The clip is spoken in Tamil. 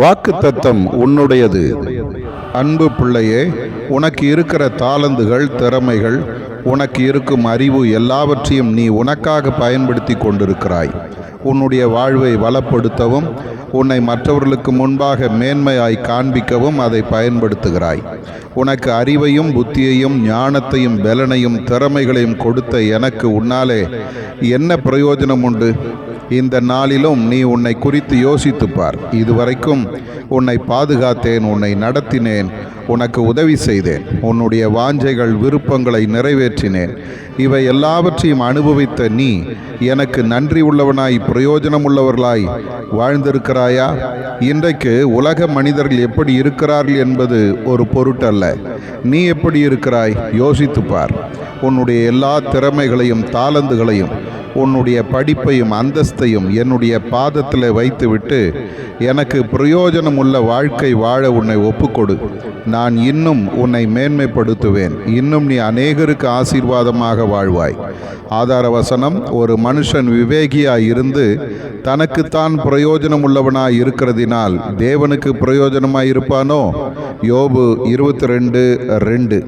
வாக்குத்தத்தம் உன்னுடையது. அன்பு பிள்ளையே, உனக்கு இருக்கிற தாளந்துகள், திறமைகள், உனக்கு இருக்கும் அறிவு எல்லாவற்றையும் நீ உனக்காக பயன்படுத்தி கொண்டிருக்கிறாய். உன்னுடைய வாழ்வை வளப்படுத்தவும் உன்னை மற்றவர்களுக்கு முன்பாக மேன்மையாய் காண்பிக்கவும் அதை பயன்படுத்துகிறாய். உனக்கு அறிவையும் புத்தியையும் ஞானத்தையும் பலனையும் திறமைகளையும் கொடுத்த எனக்கு உன்னாலே என்ன பிரயோஜனம் உண்டு? இந்த நாளிலும் நீ உன்னை குறித்து யோசித்துப்பார். இதுவரைக்கும் உன்னை பாதுகாத்தேன், உன்னை நடத்தினேன், உனக்கு உதவி செய்தேன், உன்னுடைய வாஞ்சைகள் விருப்பங்களை நிறைவேற்றினேன். இவை எல்லாவற்றையும் அனுபவித்த நீ எனக்கு நன்றி உள்ளவனாய் பிரயோஜனம் உள்ளவர்களாய் வாழ்ந்திருக்கிறாயா? இன்றைக்கு உலக மனிதர்கள் எப்படி இருக்கிறார்கள் என்பது ஒரு பொருட்டல்ல. நீ எப்படி இருக்கிறாய் யோசித்துப்பார். உன்னுடைய எல்லா திறமைகளையும் தாளந்துகளையும் உன்னுடைய படிப்பையும் அந்தஸ்தையும் என்னுடைய பாதத்தில் வைத்துவிட்டு எனக்கு பிரயோஜனம் உள்ள வாழ்க்கை வாழ உன்னை ஒப்புக்கொடு. நான் இன்னும் உன்னை மேன்மைப்படுத்துவேன். இன்னும் நீ அநேகருக்கு ஆசீர்வாதமாக வாழ்வாய். ஆதார வசனம்: ஒரு மனுஷன் விவேகியாய் இருந்து தனக்குத்தான் பிரயோஜனம் உள்ளவனாய் இருக்கிறதினால் தேவனுக்கு பிரயோஜனமாய் இருப்பானோ? யோபு 22:2.